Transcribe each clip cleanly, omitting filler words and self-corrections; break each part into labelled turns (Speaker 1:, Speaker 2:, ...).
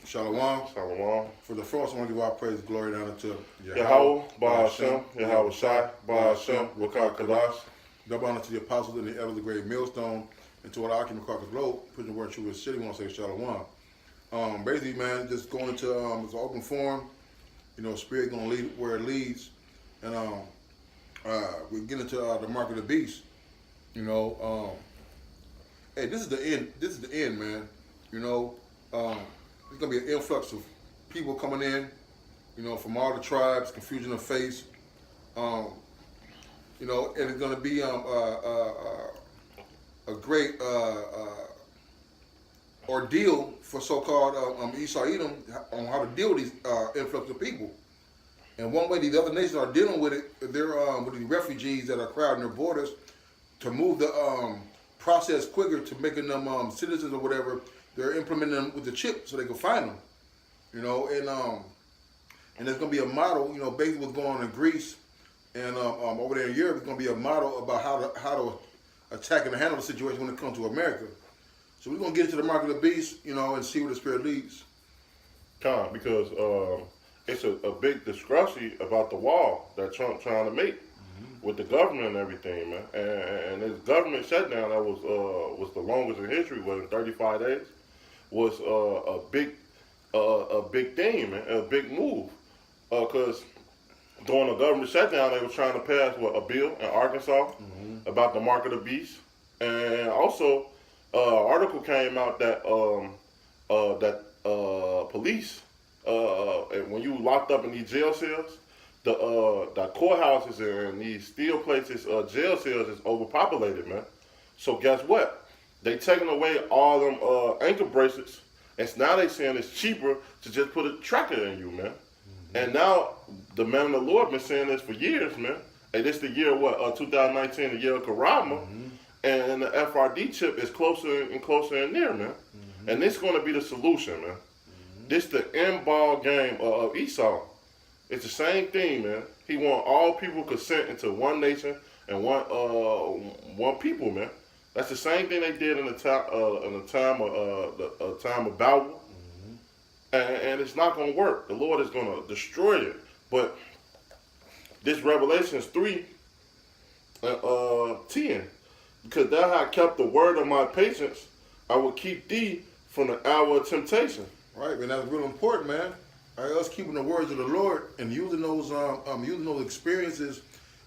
Speaker 1: Shalom.
Speaker 2: Shalom.
Speaker 1: For the first, I want to give our praise, glory, and honor to
Speaker 2: Yahweh, Ba'ashem, Yahweh Shai, Ba'ashem, Wakar Kadash.
Speaker 1: Double honor to the apostles and the elders of the great millstone, and to all the occupants across the globe, preaching the word true in the city. We want to say Shalom. Basically, man, just going into it's an open forum. You know, Spirit gonna lead where it leads, and we get into the mark of the beast. You know, hey, this is the end. This is the end, man. You know, there's gonna be an influx of people coming in. You know, from all the tribes, confusion of face. You know, and it's gonna be a great ordeal for so-called Esau Edom on how to deal with these influx of people. And one way these other nations are dealing with it, they're with the refugees that are crowding their borders to move the process quicker to making them citizens or whatever. They're implementing them with the chip so they can find them. You know, and there's gonna be a model. You know, basically what's going on in Greece and over there in Europe is gonna be a model about how to attack and handle the situation when it comes to America. So we're gonna get into the mark of the beast, you know, and see where the Spirit leads.
Speaker 2: Because it's a big discrepancy about the wall that Trump trying to make with the government and everything, man. And this government shutdown that was the longest in history, was 35 days, was a big thing, man, a big move. Because during the government shutdown, they were trying to pass a bill in Arkansas about the mark of the beast, and also article came out that police when you locked up in these jail cells, the courthouses and these steel places, jail cells is overpopulated, man. So guess what? They taking away all them ankle bracelets, and now they saying it's cheaper to just put a tracker in you, man. And now the man of the Lord been saying this for years, man. And this the year 2019, the year of Karama. And the FRD chip is closer and closer and near, man. And this going to be the solution, man. This the end ball game of Esau. It's the same thing, man. He want all people consent into one nation and one people, man. That's the same thing they did in the time of Babel. And it's not going to work. The Lord is going to destroy it. But this Revelations 3, 10. Because thou hast kept the word of my patience, I will keep thee from the hour of temptation.
Speaker 1: Right, man, that's real important, man. All right, us keeping the words of the Lord and using those experiences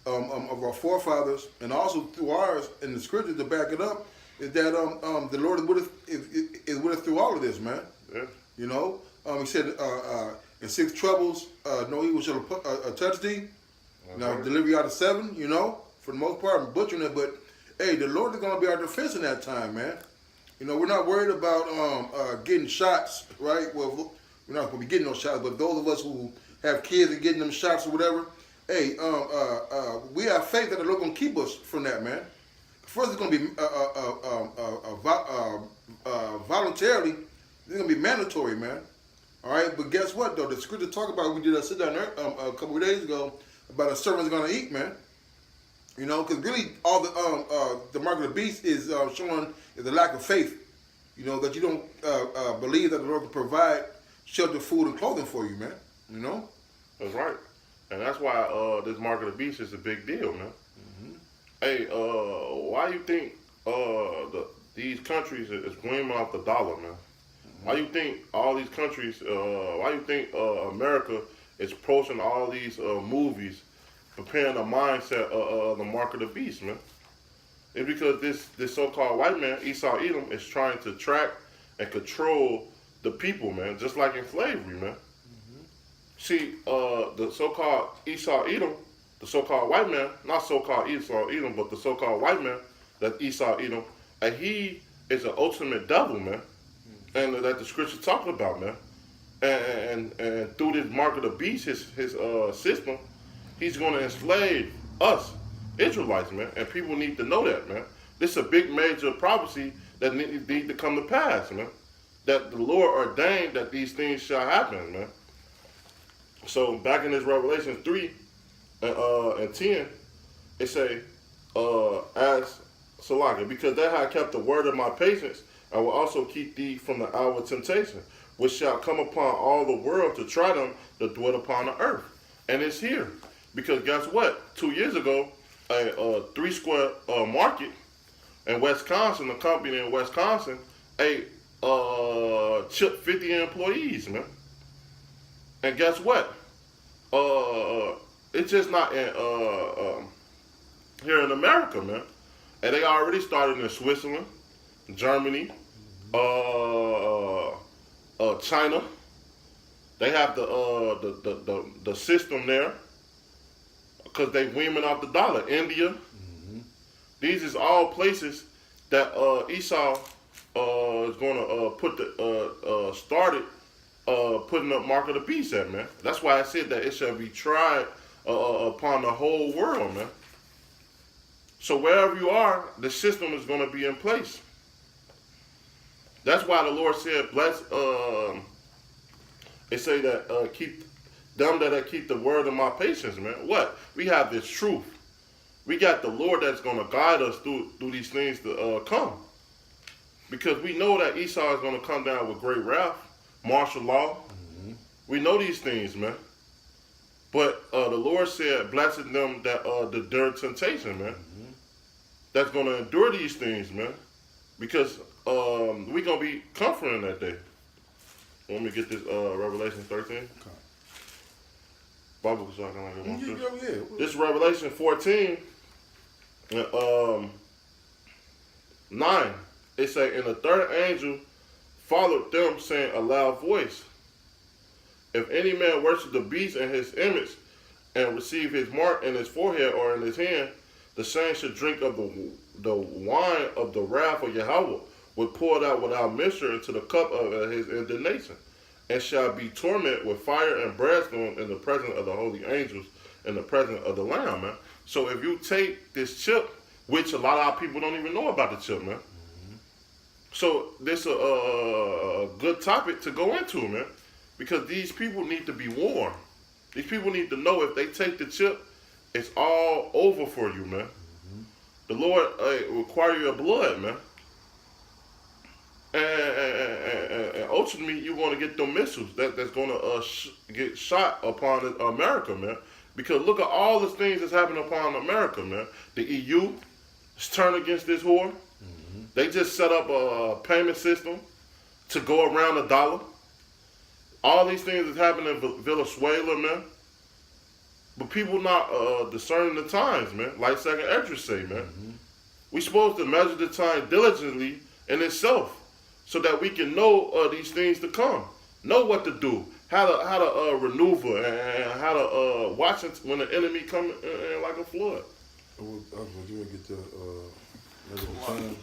Speaker 1: of our forefathers and also through ours in the scriptures to back it up is that the Lord is with us through all of this, man.
Speaker 2: Yeah.
Speaker 1: You know, he said in 6 troubles, no evil shall touch thee. Now deliver you out of 7. You know, for the most part, I'm butchering it, but hey, the Lord is going to be our defense in that time, man. You know, we're not worried about getting shots, right? Well, we're not going to be getting those shots, but those of us who have kids and getting them shots or whatever, hey, we have faith that the Lord going to keep us from that, man. First, it's going to be voluntarily. It's going to be mandatory, man. All right, but guess what, though? The scripture talk about, we did a sit down there a couple of days ago about a servant's going to eat, man. You know, because really all the mark of the beast is showing is the lack of faith. You know, that you don't believe that the Lord can provide shelter, food, and clothing for you, man. You know?
Speaker 2: That's right. And that's why this mark of the beast is a big deal, man. Hey, why you think these countries is gleaming off the dollar, man? Why you think all these countries, why you think America is approaching all these movies preparing the mindset of the mark of the beast, man? It's because this so-called white man, Esau Edom, is trying to track and control the people, man, just like in slavery, man. See, the so-called Esau Edom, the so-called white man, not so-called Esau Edom, but the so-called white man, that Esau Edom, and he is an ultimate devil, man, and that the scripture talking about, man. And through this mark of the beast, his system, he's going to enslave us, Israelites, man. And people need to know that, man. This is a big major prophecy that need to come to pass, man. That the Lord ordained that these things shall happen, man. So back in this Revelation 3 and 10, it say, as Salaka, because that I kept the word of my patience, I will also keep thee from the hour of temptation. which shall come upon all the world to try them that dwell upon the earth. And it's here. Because guess what? 2 years ago, a 3 square market in Wisconsin, a company in Wisconsin, chipped 50 employees, man. And guess what? It's just not here in America, man. And they already started in Switzerland, Germany, China. They have the system there because they weaning off the dollar. India. These is all places that Esau is going to put started putting up mark of the beast at, man. That's why I said that it shall be tried upon the whole world, man. So wherever you are, the system is going to be in place. That's why the Lord said, bless, they say that keep them that keep the word of my patience, man. What? We have this truth. We got the Lord that's going to guide us through these things to come. Because we know that Esau is going to come down with great wrath, martial law. We know these things, man. But the Lord said, blessed them that endure temptation, man. That's going to endure these things, man. Because we're going to be comforting that day. Want me to get this Revelation 13? Okay. Bible, so I can like it. This is Revelation 14, 9. It say, and the third angel followed them, saying a loud voice, if any man worship the beast and his image, and receive his mark in his forehead or in his hand, the same should drink of the wine of the wrath of Yahweh, which poured out without measure into the cup of his indignation, and shall be tormented with fire and brimstone in the presence of the holy angels, in the presence of the Lamb, man. So if you take this chip, which a lot of our people don't even know about the chip, man. So this is a good topic to go into, man, because these people need to be warned. These people need to know if they take the chip, it's all over for you, man. The Lord require your blood, man. And ultimately, you want to get them missiles that's going to get shot upon America, man. Because look at all the things that's happening upon America, man. The EU is turned against this whore. They just set up a payment system to go around the dollar. All these things is happening in Venezuela, man. But people not discerning the times, man. Like Second Esdras say, man. We supposed to measure the time diligently in itself, so that we can know these things to come, know what to do, how to maneuver, and how to watch it when the enemy come in like a flood.
Speaker 1: I was going to get the time.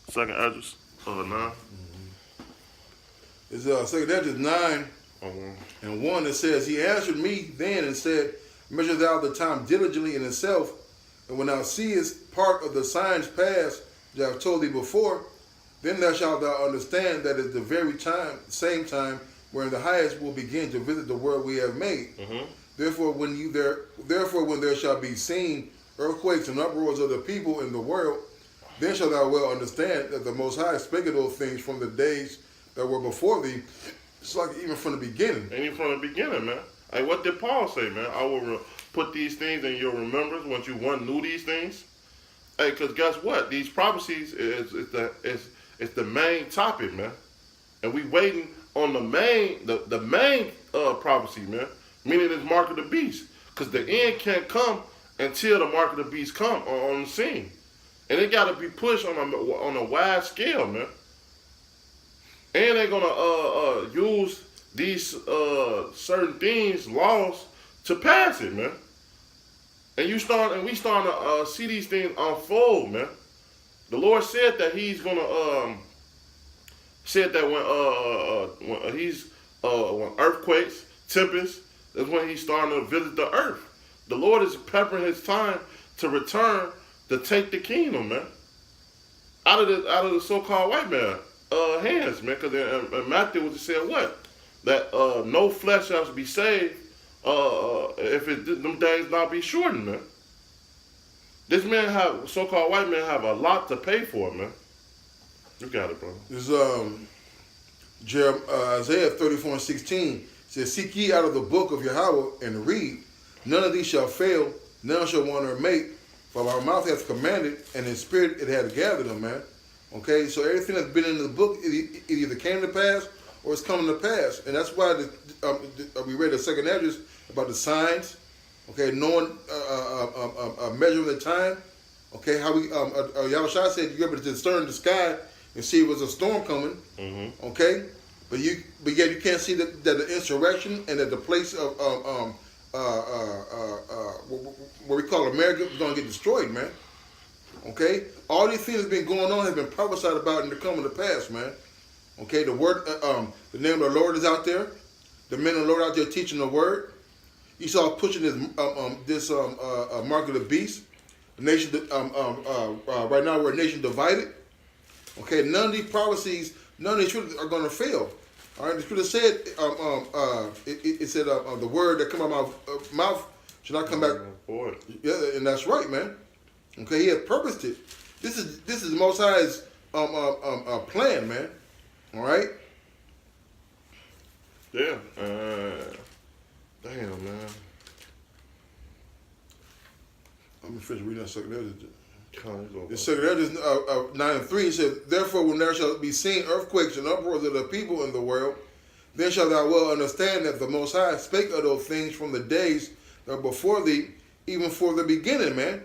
Speaker 2: Second Esdras 9.
Speaker 1: It's Second Esdras 9 and 1. It says, he answered me then and said, measure thou the time diligently in itself, and when thou seest part of the signs past that I have told thee before, then thou shalt thou understand that is the very time, same time, wherein the highest will begin to visit the world we have made. Therefore, when there shall be seen earthquakes and uproars of the people in the world, then shalt thou well understand that the Most High spake of those things from the days that were before thee. It's like even from the beginning.
Speaker 2: Even from the beginning, man. Hey, what did Paul say, man? I will put these things in your remembrance once you knew these things. Hey, because guess what? These prophecies is the main topic, man. And we waiting on the main prophecy, man. Meaning this mark of the beast. Because the end can't come until the mark of the beast come on the scene. And it got to be pushed on a wide scale, man. And they're going to use these certain things, laws, to pass it, man. And we starting to see these things unfold, man. The Lord said that He's gonna when earthquakes, tempests, that's when He's starting to visit the earth. The Lord is peppering His time to return to take the kingdom, man, out of the so-called white man hands, man. Because in Matthew was said what? That no flesh shall be saved if them days not be shortened, man. This man so-called white man have a lot to pay for, man. You got it, bro.
Speaker 1: It's Isaiah 34:16 says, "Seek ye out of the book of Yahweh and read. None of these shall fail, none shall want or make. For our mouth hath commanded, and in spirit it hath gathered them," man. Okay, so everything that's been in the book, it either came to pass or it's coming to pass. And that's why we read the second address about the signs, okay, knowing, measuring the time, okay, how we, Yahushua said you're able to discern the sky and see if there's a storm coming, okay, but yet you can't see that the insurrection and that the place of, what we call America is going to get destroyed, man. Okay, all these things that have been going on have been prophesied about and they're coming to pass, man. Okay, the word, the name of the Lord is out there. The men of the Lord out there teaching the word. Esau pushing this mark of the beast. The nation, right now we're a nation divided. Okay, none of these prophecies, none of these truths are going to fail. All right, the scripture said, it said the word that come out of my mouth should not come back. Yeah, and that's right, man. Okay, he had purposed it. This is the Most High's plan, man. All right.
Speaker 2: Yeah. Damn, man.
Speaker 1: I'm finish reading that second edge.
Speaker 2: The
Speaker 1: the second edge is 9:3. It says, "Therefore, when there shall be seen earthquakes and uproars of the people in the world, then shalt thou well understand that the Most High spake of those things from the days that were before thee, even for the beginning," man.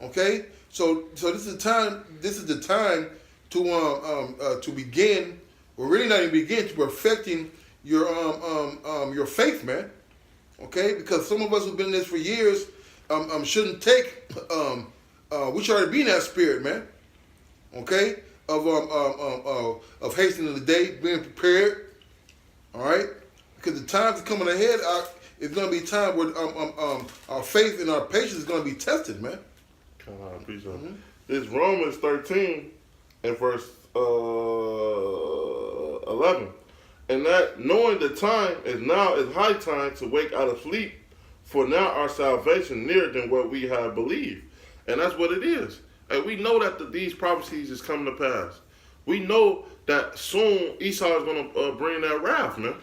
Speaker 1: Okay, so this is the time. This is the time to begin, or really not even begin, to perfecting your faith, man. Okay, because some of us who've been in this for years shouldn't take. We should already be in that spirit, man. Okay, of hastening the day, being prepared. All right, because the times coming ahead, it's going to be time where our faith and our patience is going to be tested, man.
Speaker 2: I appreciate it. It's Romans 13 and verse 11. And that knowing the time is now is high time to wake out of sleep, for now our salvation nearer than what we have believed. And that's what it is. And we know that these prophecies is coming to pass. We know that soon Esau is going to bring that wrath, man.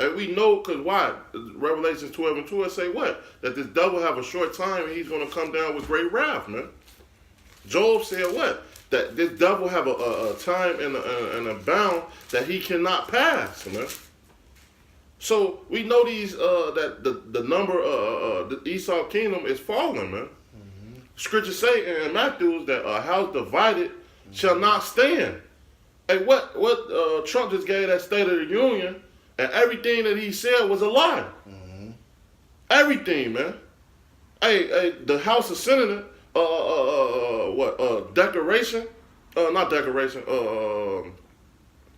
Speaker 2: And we know, because why? Revelation 12:2 it say what? That this devil have a short time and he's going to come down with great wrath, man. Job said what? That this devil have a time and a bound that he cannot pass, man. So we know these that the number the Esau kingdom is falling, man. Scripture say in Matthew that a house divided shall not stand. And what Trump just gave that State of the Union, and everything that he said was a lie. Everything, man. Hey, the House of Senator,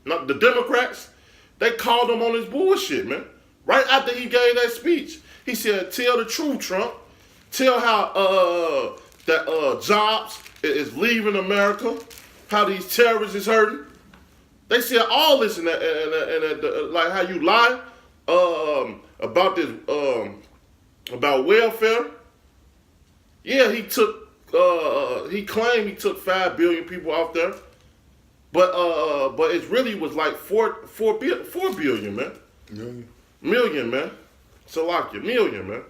Speaker 2: not the Democrats, they called him on his bullshit, man. Right after he gave that speech, he said, "Tell the truth, Trump. Tell how that jobs is leaving America, how these terrorists is hurting." They said all this and that, like how you lie about this about welfare. Yeah, he took. He claimed he took 5 billion people out there, but it really was like 4 billion, man. Million, man. Salakia, million, man.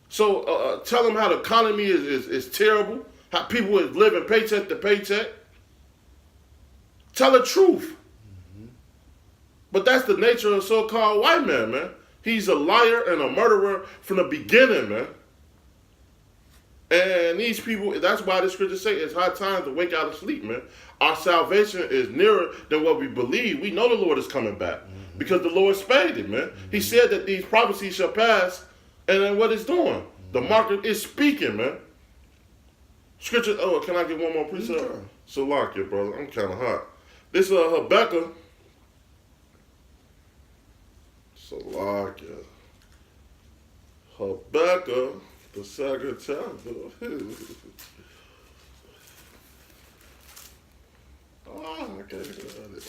Speaker 2: So tell them how the economy is terrible, how people is living paycheck to paycheck. Tell the truth. But that's the nature of so-called white man, man. He's a liar and a murderer from the beginning, man. And these people, that's why the scripture say it's high time to wake out of sleep, man. Our salvation is nearer than what we believe. We know the Lord is coming back because the Lord spake it, man. He said that these prophecies shall pass, and then what it's doing? The market is speaking, man. Scripture, can I get one more precept? Yeah. Salakia, brother. I'm kind of hot. This is Habakkuk. Salakia. Habakkuk, the second chapter. I got it.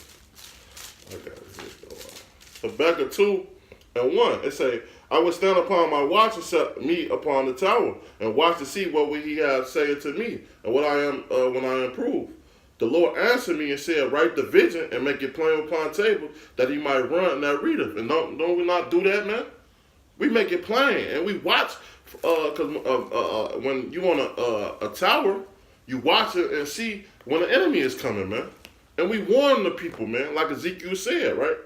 Speaker 2: Habakkuk 2:1. It say, "I will stand upon my watch and set me upon the tower, and watch to see what will he have said to me, and what I am when I am proved. The Lord answered me and said, write the vision and make it plain upon table that he might run and that readeth. And don't we not do that, man? We make it plain and we watch, because when you on a tower, you watch it and see when the enemy is coming, man. And we warn the people, man, like Ezekiel said, right?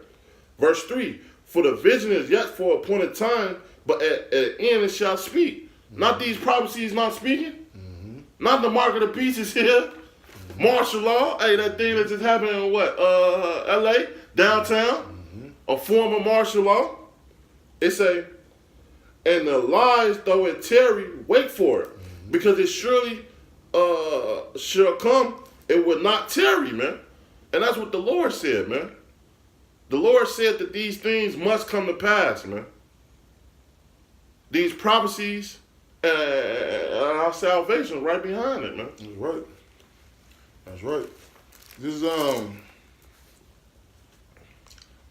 Speaker 2: Verse 3, for the vision is yet for appointed time, but at the end it shall speak. Not these prophecies not speaking. Not the mark of the beast is here. Martial law, hey, that thing that just happened in what? LA, downtown, a form of martial law. It say, and the lies, though it tarry, wait for it, because it surely shall come. It will not tarry, man. And that's what the Lord said, man. The Lord said that these things must come to pass, man. These prophecies and our salvation right behind it, man.
Speaker 1: That's right. That's right. This is hold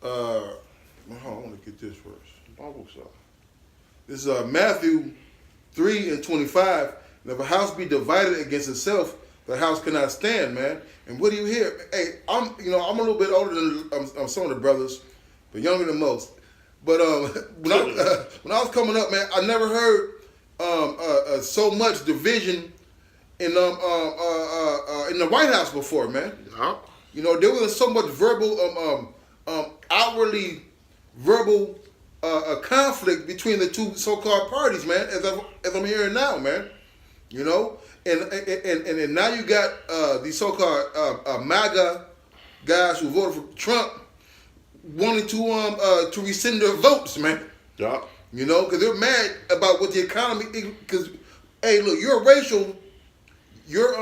Speaker 1: on, I want to get this first.
Speaker 2: Bible stuff.
Speaker 1: This is Matthew 3:25. And if a house be divided against itself, the house cannot stand, man. And what do you hear? Hey, I'm a little bit older than some of the brothers, but younger than most. But when I was coming up, man, I never heard so much division in the White House before, man.
Speaker 2: Yeah.
Speaker 1: You know, there was so much verbal, outwardly verbal conflict between the two so-called parties, man. As I'm hearing now, man. You know, and now you got these so-called MAGA guys who voted for Trump wanting to rescind their votes, man.
Speaker 2: Yeah.
Speaker 1: You know, because they're mad about what the economy. Because, hey, look, you're racial. Your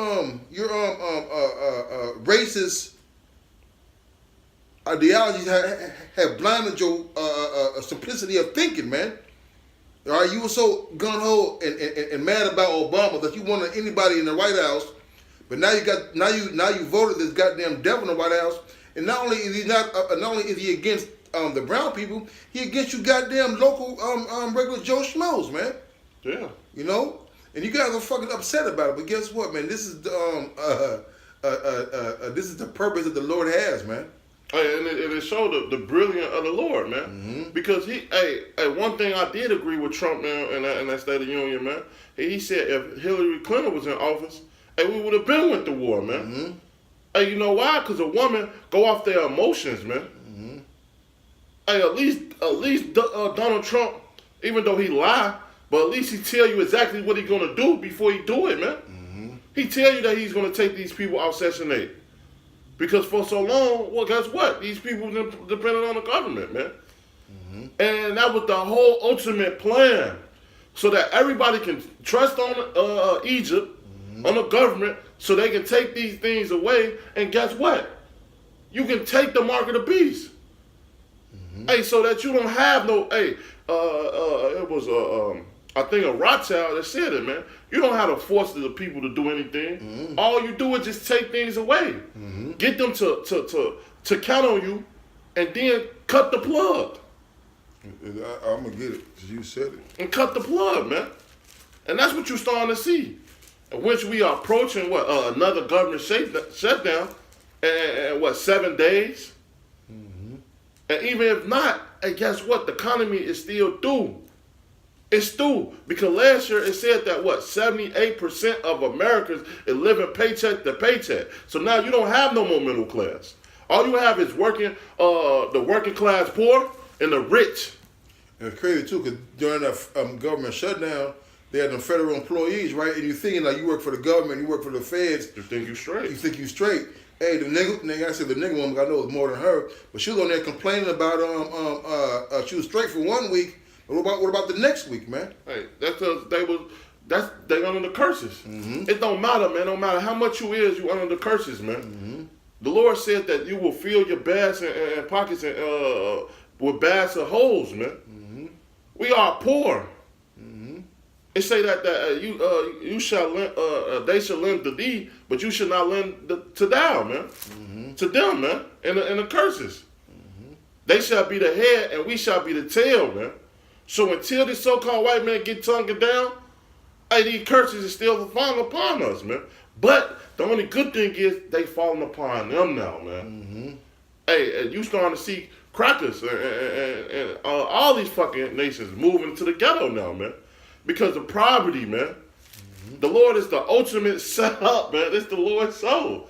Speaker 1: racist ideologies have blinded your simplicity of thinking, man. All right, you were so gun ho and mad about Obama that you wanted anybody in the White House, but now you voted this goddamn devil in the White House, and not only is he against the brown people, he against you goddamn local regular Joe Schmoes, man.
Speaker 2: Yeah.
Speaker 1: You know, and you guys are fucking upset about it, but guess what, man? This is the purpose that the Lord has, man.
Speaker 2: Hey, and it showed the brilliance of the Lord, man. Because one thing I did agree with Trump, man, in that State of the Union, man. He said if Hillary Clinton was in office, we would have been went to war, man. Hey, you know why? Because a woman go off their emotions, man. Hey, at least Donald Trump, even though he lied, but at least he tell you exactly what he's gonna do before he do it, man. He tell you that he's gonna take these people out Section 8. Because for so long, well, guess what? These people depended on the government, man. And that was the whole ultimate plan. So that everybody can trust on Egypt, on the government, so they can take these things away. And guess what? You can take the mark of the beast. Hey, so that you don't have no, it was I think a Rothschild that said it, man. You don't have to force the people to do anything. All you do is just take things away. Get them to count on you, and then cut the plug.
Speaker 1: I'm gonna get it because you said it.
Speaker 2: And cut the plug, man. And that's what you're starting to see. In which we are approaching another government shutdown, and 7 days. And even if not, hey, guess what? The economy is still due. It's due because last year it said that 78% of Americans is living paycheck to paycheck. So now you don't have no more middle class. All you have is the working class poor and the rich.
Speaker 1: And it's crazy too because during the government shutdown, they had them federal employees, right? And you're thinking like you work for the government, you work for the feds.
Speaker 2: You think you straight.
Speaker 1: You think you straight. Hey, the nigga woman, I know it's more than her, but she was on there complaining about she was straight for 1 week. What about the next week, man?
Speaker 2: Hey, that's because they under the curses. It don't matter, man. No matter how much you under the curses, man. The Lord said that you will fill your bags and pockets with bags of holes, man. We are poor. It say that you shall lend, they shall lend to thee, but you shall not lend to thou, man. To them, man. And the curses. They shall be the head, and we shall be the tail, man. So until this so-called white man get tongued down, hey, these curses is still falling upon us, man. But the only good thing is they falling upon them now, man. Hey, and you starting to see crackers and all these fucking nations moving to the ghetto now, man. Because of poverty, man. The Lord is the ultimate setup, man. It's the Lord's soul.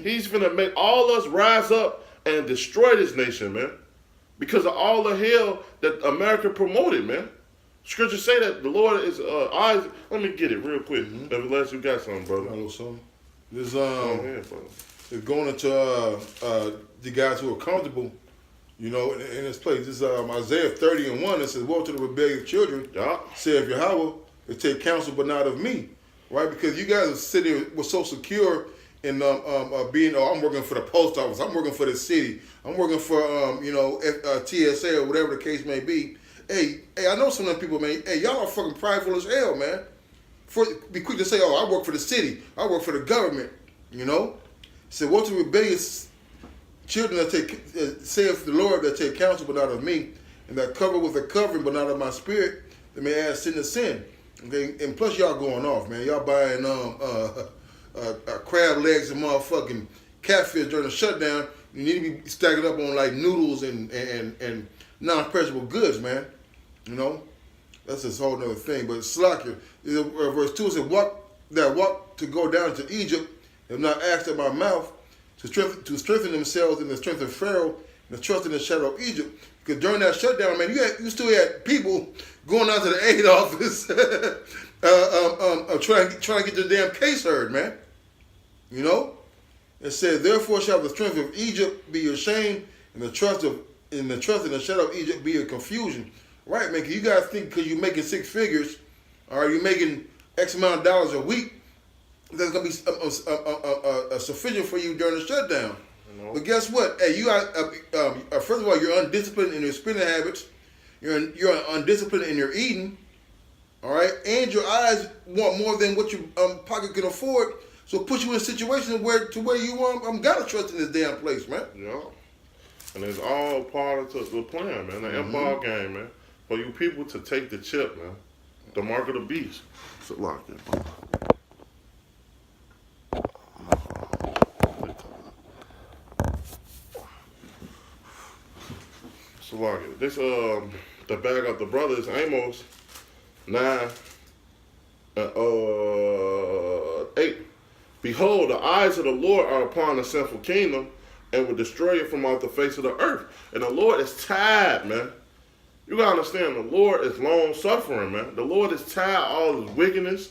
Speaker 2: He's finna make all us rise up and destroy this nation, man. Because of all the hell that America promoted, man. Scriptures say that the Lord is eyes. Let me get it real quick. Nevertheless, you got something, brother.
Speaker 1: Hello, son. This
Speaker 2: Go ahead, brother.
Speaker 1: is going into the guys who are comfortable, you know, in this place. This is Isaiah 30:1. It says, "Woe to the rebellious children,
Speaker 2: Yeah.
Speaker 1: saith Yahweh, to take counsel, but not of me." Right? Because you guys are sitting were so secure in being, I'm working for the post office. I'm working for the city. I'm working for TSA or whatever the case may be. Hey, I know some of them people, man. Hey, y'all are fucking prideful as hell, man. Be quick to say, "Oh, I work for the city. I work for the government." You know. Say, "Woe to the rebellious children that take, saith the Lord, that take counsel, but not of me, and that cover with a covering, but not of my spirit, that may add sin to sin." Okay, and plus y'all going off, man. Y'all buying crab legs and motherfucking catfish during the shutdown. You need to be stacking up on like noodles and non-perishable goods, man. You know, that's just a whole other thing. But Slakia, verse 2 said, "Walk to go down to Egypt, have not asked at my mouth, to strengthen themselves in the strength of Pharaoh, and to trust in the shadow of Egypt." Because during that shutdown, man, you still had people going out to the aid office, trying to get their damn case heard, man. You know, it said, "Therefore shall the strength of Egypt be your shame, and the trust in the shadow of Egypt be your confusion." Right, man? Because you guys think because you're making six figures, or you're making X amount of dollars a week, that's gonna be sufficient for you during the shutdown.
Speaker 2: No.
Speaker 1: But guess what? Hey, you got first of all, you're undisciplined in your spending habits. You're undisciplined in your eating. All right, and your eyes want more than what your pocket can afford. So put you in situations where you gotta trust in this damn place, man.
Speaker 2: Yeah. And it's all part of the plan, man. The ball game, man. For you people to take the chip, man. The mark of the beast. So lock it. So lock it. This the bag of the brothers, Amos 9 8. "Behold, the eyes of the Lord are upon the sinful kingdom, and will destroy it from off the face of the earth." And the Lord is tired, man. You gotta understand, the Lord is long suffering, man. The Lord is tired of all his wickedness.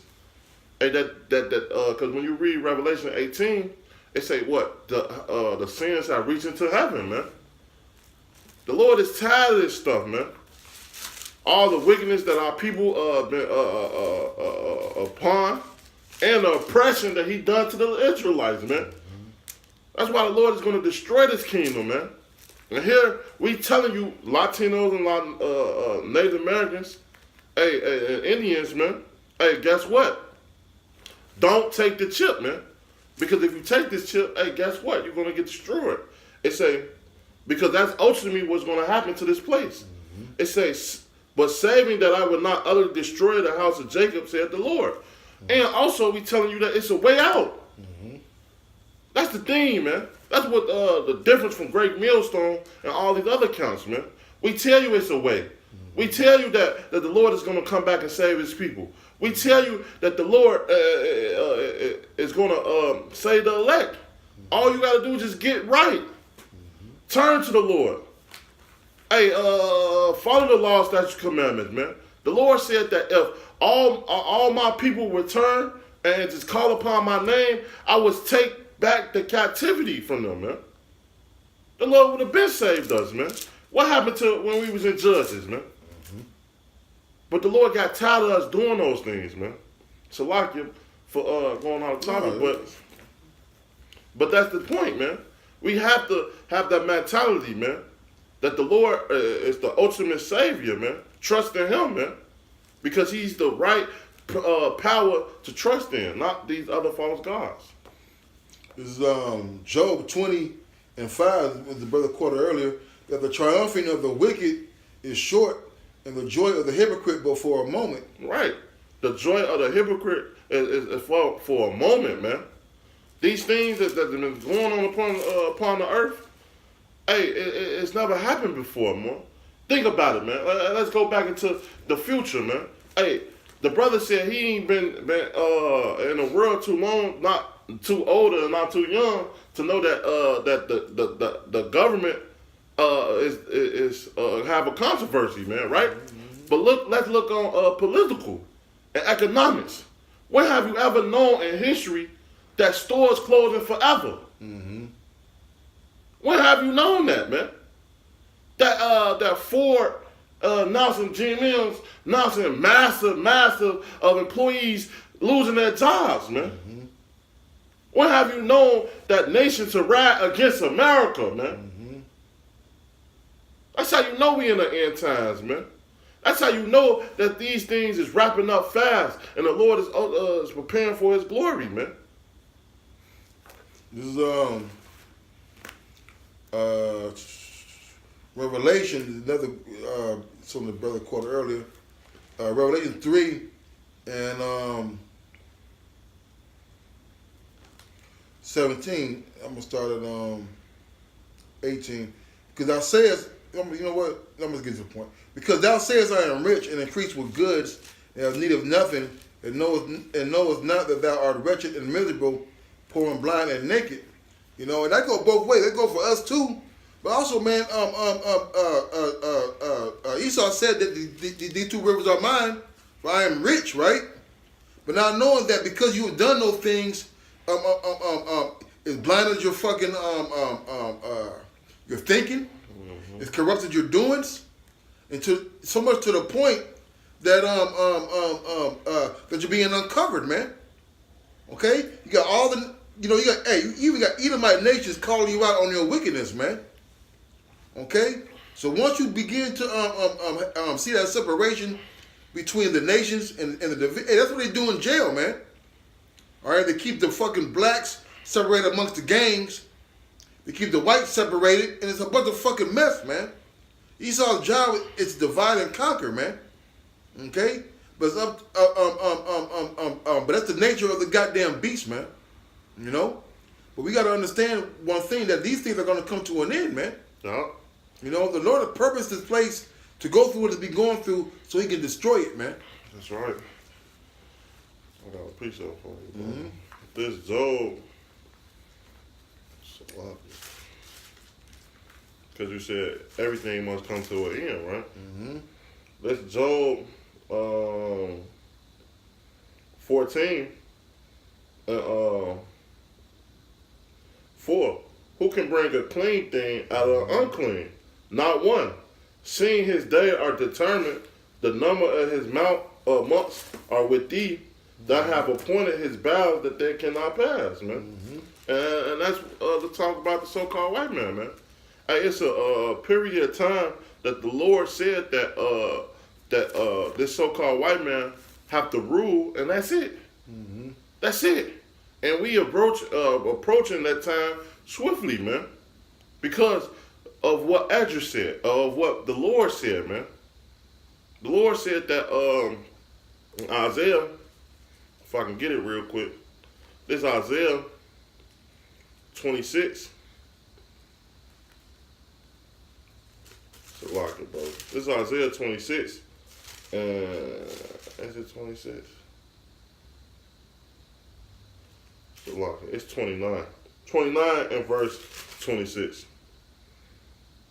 Speaker 2: And because when you read Revelation 18, it say what? The sins have reached into heaven, man. The Lord is tired of this stuff, man. All the wickedness that our people been upon, and the oppression that he done to the Israelites, man. That's why the Lord is going to destroy this kingdom, man. And here we telling you, Latinos and Native Americans, and Indians, man. Hey, guess what? Don't take the chip, man. Because if you take this chip, hey, guess what? You're going to get destroyed. It say, because that's ultimately what's going to happen to this place. It says, "But saving that I would not utterly destroy the house of Jacob, said the Lord." And also we telling you that it's a way out. That's the thing, man. That's what the difference from Great Millstone and all these other counts, man. We tell you it's a way. We tell you that the Lord is going to come back and save his people. We tell you that the Lord is going to save the elect. All you got to do is just get right. Turn to the Lord. Hey, follow the law, statutes, commandments, man. The Lord said that if all my people return and just call upon my name, I would take back the captivity from them, man. The Lord would have been saved us, man. What happened to when we was in Judges, man? But the Lord got tired of us doing those things, man. So like you for going on the topic, but that's the point, man. We have to have that mentality, man, that the Lord is the ultimate savior, man. Trust in him, man, because he's the right power to trust in, not these other false gods.
Speaker 1: This is Job 20:5, as the brother quoted earlier, that the triumphing of the wicked is short, and the joy of the hypocrite but for a moment.
Speaker 2: Right. The joy of the hypocrite is for a moment, man. these things that have been going on upon the earth, hey, it's never happened before, man. Think about it, man. Let's go back into the future, man. Hey, the brother said he ain't been in the world too long, not too old and not too young to know that the government is have a controversy, man, right? Mm-hmm. But let's look on political and economics. When have you ever known in history that stores closing forever? Mm-hmm. When have you known that, man? That Ford announcing GMs announcing massive of employees losing their jobs, man. Mm-hmm. When have you known that nations are right against America, man? Mm-hmm. That's how you know we in the end times, man. That's how you know that these things is wrapping up fast and the Lord is preparing for his glory, man.
Speaker 1: This is Revelation, another something the brother quoted earlier. Revelation 3 and 17. I'm gonna start at 18. Because thou sayest, you know what? I'm gonna get to the point. Because thou sayest, I am rich and increased with goods, and have need of nothing, and knowest not that thou art wretched and miserable, poor and blind and naked. You know, and that go both ways. That go for us too. But also, man, Esau said that these two rivers are mine, for I am rich, right? But now knowing that because you have done those things, it's blinded your fucking your thinking, mm-hmm. It's corrupted your doings, and so much to the point that that you're being uncovered, man. Okay, you got all the, you even got Edomite nations calling you out on your wickedness, man. Okay, so once you begin to see that separation between the nations and the division, hey, that's what they do in jail, man. All right, they keep the fucking blacks separated amongst the gangs. They keep the whites separated, and it's a bunch of fucking mess, man. Esau's job is to divide and conquer, man. Okay, but it's but that's the nature of the goddamn beast, man. You know, but we got to understand one thing, that these things are going to come to an end, man.
Speaker 2: Yeah.
Speaker 1: You know, the Lord has purposed this place to go through what it's been going through so he can destroy it, man.
Speaker 2: That's right. I got a piece of it for you, bro. Mm-hmm. This Job, because you said everything must come to an end, right? Mm-hmm. This Job 14 and 4. Who can bring a clean thing out of unclean? Not one. Seeing his days are determined, the number of his months are with thee, that have appointed his bounds that they cannot pass, man. Mm-hmm. And that's the talk about the so-called white man, man. It's a period of time that the Lord said that this so-called white man have to rule, and that's it. Mm-hmm. That's it. And we approaching that time swiftly, man, because of what Edra said, of what the Lord said, man. The Lord said that in Isaiah, if I can get it real quick, this Isaiah 26. So lock it, bro. This is Isaiah 26. Is it 26? So lock it. It's 29. 29 and verse 26.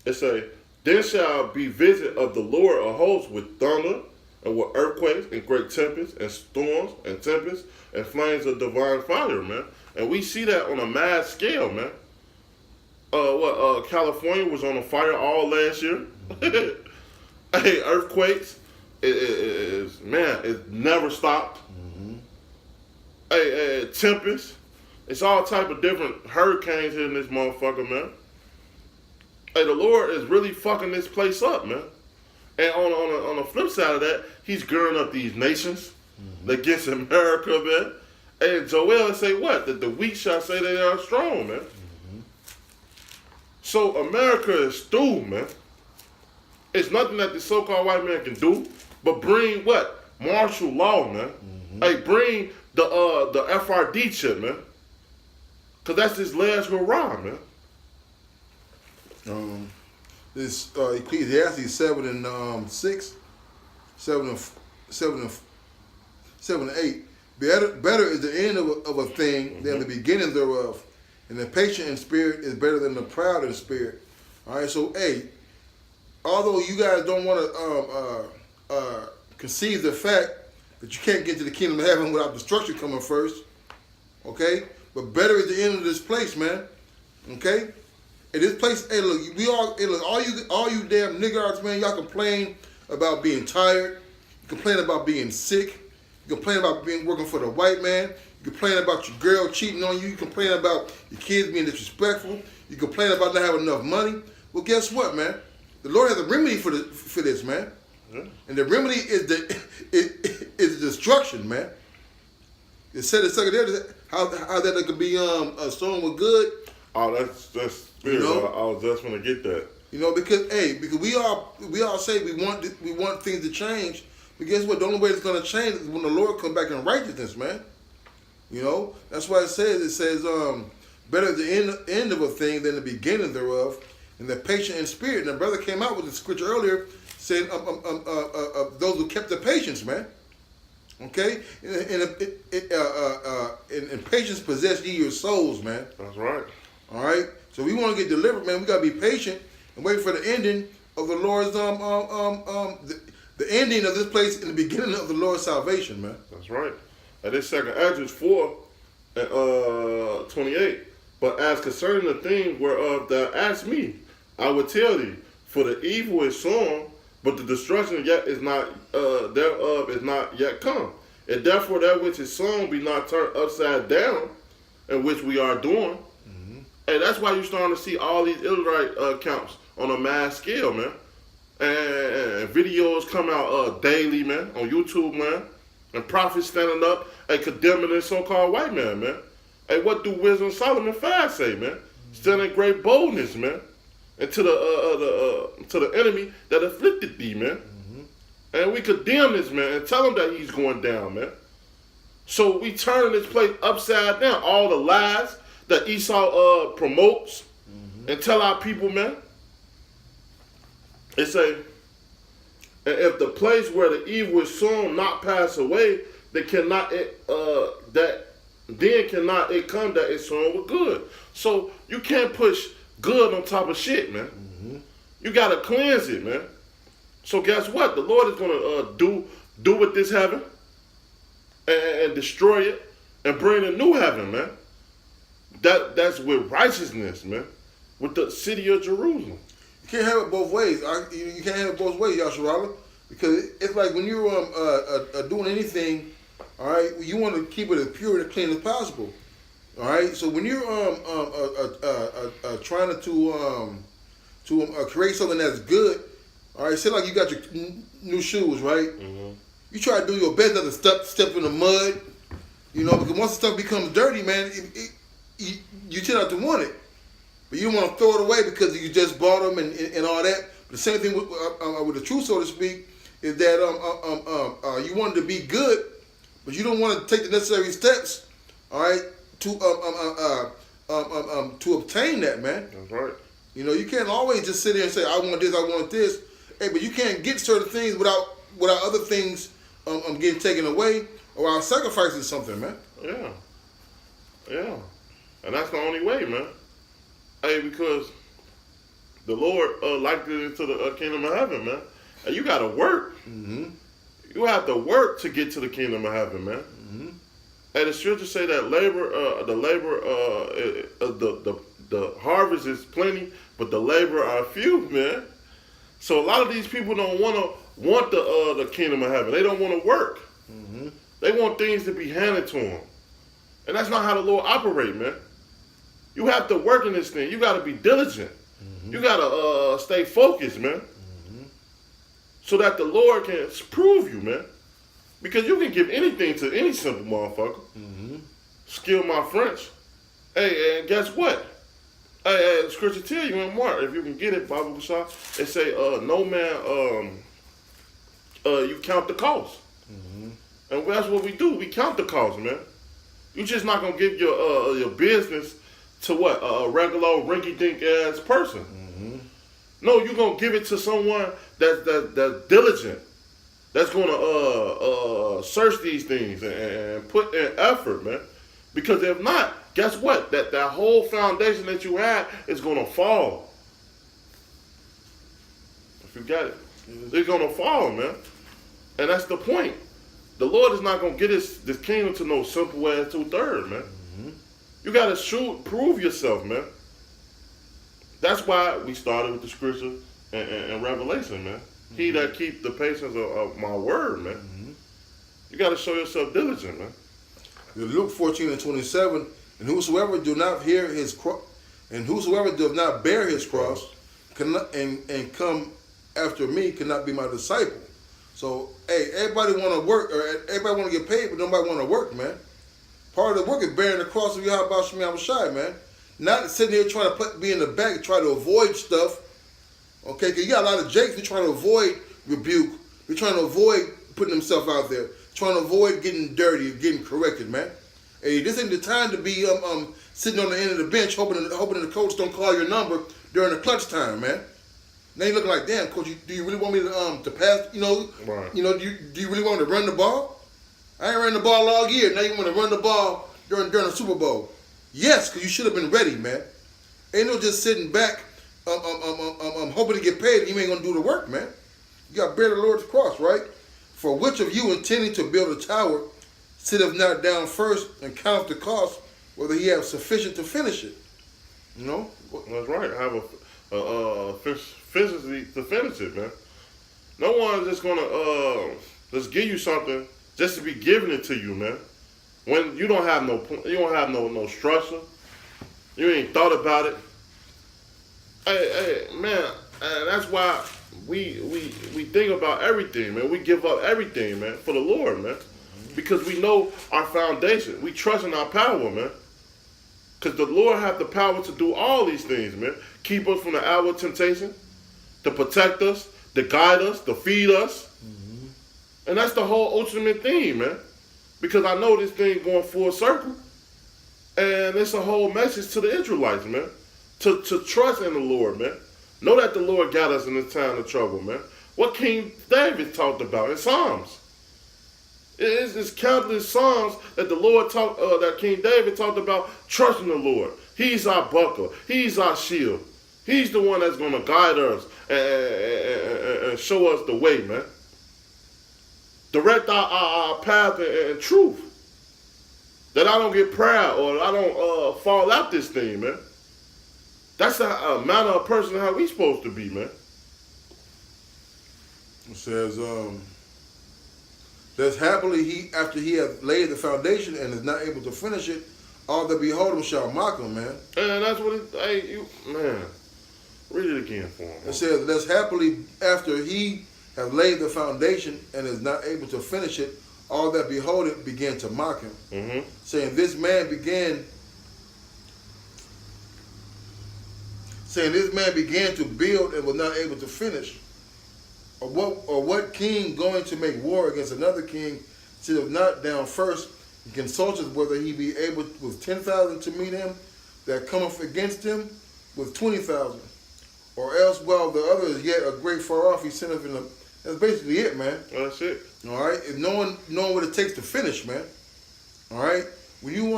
Speaker 2: It say, then shall be visit of the Lord of hosts with thunder, and with earthquakes, and great tempests, and storms, and tempests, and flames of divine fire, man. And we see that on a mass scale, man. California was on a fire all last year. Hey, earthquakes, it never stopped. Mm-hmm. Hey, tempests. It's all type of different hurricanes hitting this motherfucker, man. Hey, the Lord is really fucking this place up, man. And on the flip side of that, he's girding up these nations against America, man. And Joel say what? That the weak shall say they are strong, man. Mm-hmm. So America is through, man. It's nothing that the so-called white man can do but bring what? Martial law, man. Mm-hmm. Hey, bring the FRD chip, man. Cause that's his last hurrah, man.
Speaker 1: This Ecclesiastes 7 and 6, 7 and 8. Better is the end of a thing than the beginning thereof, and the patient in spirit is better than the proud in spirit. All right, so hey, although you guys don't want to conceive the fact that you can't get to the kingdom of heaven without destruction coming first, okay? But better is the end of this place, man. Okay? And this place, hey, look, all you damn niggards, man, y'all complain about being tired. You complain about being sick. You complain about working for the white man. You complain about your girl cheating on you. You complain about your kids being disrespectful. You complain about not having enough money. Well, guess what, man? The Lord has a remedy for this, man. Yeah. And the remedy is the destruction, man. It said in second there how that could be sown with good.
Speaker 2: Oh, that's spirit. You know? I was just gonna get that.
Speaker 1: You know, because we all say we want things to change, but guess what? The only way it's gonna change is when the Lord come back in righteousness, man. You know, that's why it says better is the end of a thing than the beginning thereof, and the patient in spirit. And the brother came out with the scripture earlier saying those who kept the patience, man. Okay, and patience possess ye your souls, man.
Speaker 2: That's right.
Speaker 1: All right. So we want to get delivered, man. We gotta be patient and wait for the ending of the Lord's the ending of this place and the beginning of the Lord's salvation, man.
Speaker 2: That's right. And this second Esdras 4 and 28. But as concerning the thing whereof thou asked me, I will tell thee, for the evil is sown, but the destruction yet is not thereof is not yet come. And therefore that which is sown be not turned upside down, in which we are doing. Mm-hmm. And that's why you're starting to see all these Israelite accounts on a mass scale, man. And videos come out daily, man, on YouTube, man. And prophets standing up and condemning this so-called white man, man. Hey, what do Wisdom of Solomon 5 say, man? Stand in great boldness, man. And to the enemy that afflicted thee, man. Mm-hmm. And we condemn this man and tell him that he's going down, man. So we turn this place upside down. All the lies that Esau promotes and tell our people, man. It say, and if the place where the evil is sown not pass away, then cannot it come that it's sown with good. So you can't push good on top of shit, man. Mm-hmm. You gotta cleanse it, man. So guess what? The Lord is gonna do with this heaven and destroy it and bring a new heaven, man. That's with righteousness, man. With the city of Jerusalem.
Speaker 1: You can't have it both ways. You can't have it both ways, Yasharala, because it's like when you're doing anything, all right, you want to keep it as pure and clean as possible. All right, so when you're trying to create something that's good, all right, say like you got your new shoes, right? Mm-hmm. You try to do your best not to step in the mud, you know, because once the stuff becomes dirty, man, you tend not to want it, but you don't want to throw it away because you just bought them and all that. But the same thing with the truth, so to speak, is that you want it to be good, but you don't want to take the necessary steps, all right, to obtain that, man.
Speaker 2: That's right.
Speaker 1: You know, you can't always just sit there and say, I want this, I want this. Hey, but you can't get certain things without other things getting taken away or without sacrificing something, man.
Speaker 2: Yeah. Yeah. And that's the only way, man. Hey, because the Lord likened it to the kingdom of heaven, man. And you got to work. Mm-hmm. You have to work to get to the kingdom of heaven, man. Mm-hmm. And the scriptures say that the harvest is plenty, but the labor are few, man. So a lot of these people don't want the kingdom of heaven. They don't want to work. Mm-hmm. They want things to be handed to them, and that's not how the Lord operate, man. You have to work in this thing. You got to be diligent. Mm-hmm. You got to stay focused, man, mm-hmm. so that the Lord can prove you, man. Because you can give anything to any simple motherfucker. Mm-hmm. Skill my French. Hey, and guess what? Hey, scripture tell you in Mark, if you can get it, Bible Bashar, it say, no man, you count the cost. Mm-hmm. And that's what we do. We count the cost, man. You just not going to give your business to what? A regular rinky-dink ass person. No, you're gonna give it to someone that's diligent, that's gonna search these things and put in effort, man. Because if not, guess what? That whole foundation that you had is gonna fall. If you got it, it's gonna fall, man. And that's the point. The Lord is not gonna get this kingdom to no simple ass 2/3, man. You gotta prove yourself, man. That's why we started with the scripture and Revelation, man. He that keep the patience of my word, man. You got to show yourself diligent, man.
Speaker 1: Luke 14:27, and whosoever do not hear his and whosoever does not bear his cross cannot, and come after me cannot be my disciple. So, hey, everybody want to work, or everybody want to get paid, but nobody want to work, man. Part of the work is bearing the cross of Yahweh Shemi Shai, man. Not sitting here trying to be in the back, try to avoid stuff. Okay, because you got a lot of jakes who trying to avoid rebuke. They're trying to avoid putting themselves out there. Trying to avoid getting dirty, getting corrected, man. Hey, this ain't the time to be sitting on the end of the bench hoping the coach don't call your number during the clutch time, man. Now you looking like, damn, coach, do you really want me to pass? You know,
Speaker 2: right.
Speaker 1: You know, do you really want me to run the ball? I ain't ran the ball all year. Now you want to run the ball during the Super Bowl? Yes, because you should have been ready, man. Ain't no just sitting back, hoping to get paid. And you ain't gonna do the work, man. You got to bear the Lord's cross, right? For which of you intending to build a tower, sitteth not down first and count the cost, whether he have sufficient to finish it? You know.
Speaker 2: That's right. Have a physically to finish it, man. No one's just gonna just give you something just to be giving it to you, man. When you don't have no structure, you ain't thought about it. Hey, man, and that's why we think about everything, man. We give up everything, man, for the Lord, man, because we know our foundation. We trust in our power, man, because the Lord have the power to do all these things, man. Keep us from the hour of temptation, to protect us, to guide us, to feed us, and that's the whole ultimate thing, man. Because I know this thing going full circle. And it's a whole message to the Israelites, man. To trust in the Lord, man. Know that the Lord got us in this time of trouble, man. What King David talked about in Psalms. It's countless Psalms that the Lord that King David talked about trusting the Lord. He's our buckler. He's our shield. He's the one that's going to guide us and show us the way, man. Direct our path and truth. That I don't get proud or I don't fall out this thing, man. That's a manner of person how we supposed to be, man.
Speaker 1: It says, "Thus happily after he hath laid the foundation and is not able to finish it, all that behold him shall mock him," man.
Speaker 2: And that's what man. Read it again for him.
Speaker 1: It says, "Thus happily after he have laid the foundation and is not able to finish it, all that behold it began to mock him, saying, this man began to build and was not able to finish. Or what king going to make war against another king sitteth not down first and consulteth whether he be able with 10,000 to meet him that cometh against him with 20,000, or else while the other is yet a great far off, he sendeth in the." That's basically it, man.
Speaker 2: That's it.
Speaker 1: All right, if knowing what it takes to finish, man. All right, when you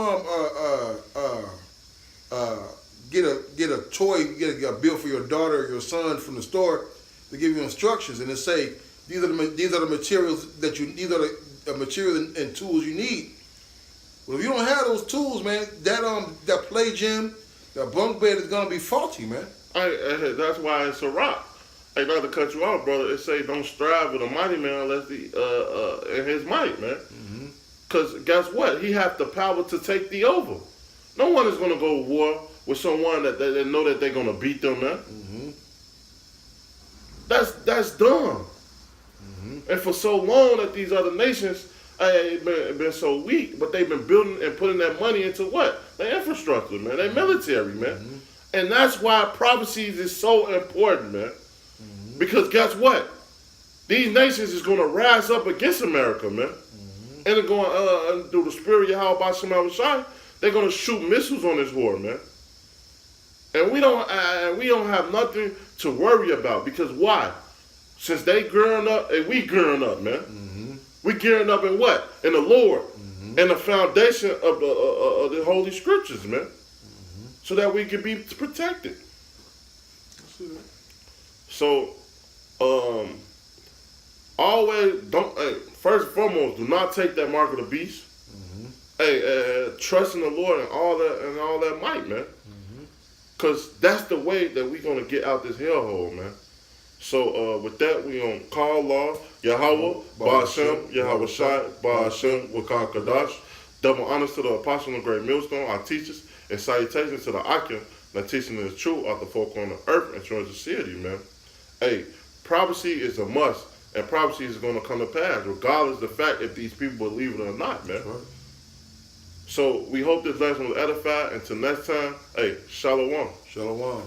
Speaker 1: get a toy, get a bill for your daughter or your son from the store, they give you instructions and they say these are the materials these are the materials and tools you need. Well, if you don't have those tools, man, that play gym, that bunk bed is gonna be faulty, man.
Speaker 2: That's why it's a rock. Hey, not to cut you off, brother. It say don't strive with a mighty man unless in his might, man. Because guess what? He has the power to take thee over. No one is going to go to war with someone that they know that they're going to beat them, man. That's dumb. And for so long that these other nations been so weak, but they've been building and putting that money into what? Their infrastructure, man. Their military, man. And that's why prophecies is so important, man. Because guess what? These nations is going to rise up against America, man. And they're going through the spirit of Yahweh Shai, they're going to shoot missiles on this war, man. And we don't have nothing to worry about, because why? Since they growing up, and we growing up, man. We gearing up in what? In the Lord, and the foundation of the Holy Scriptures, man, so that we can be protected. So, always don't. Hey, first and foremost, do not take that mark of the beast. Hey, trust in the Lord and all that might, man. Cause that's the way that we gonna get out this hellhole, man. So with that, we gonna call law Yahweh, Ba'ashem, Yahweh Shai, Ba'ashem, Wakar Kadash. Double honors to the apostle of the great millstone, our teachers, and salutations to the Akim, that teaching is true out the four corners of earth and showing the city, man. Hey, prophecy is a must, and prophecy is gonna come to pass, regardless of the fact if these people believe it or not, man.
Speaker 1: Right.
Speaker 2: So we hope this lesson was edified. Until next time, hey, Shalom.
Speaker 1: Shalom.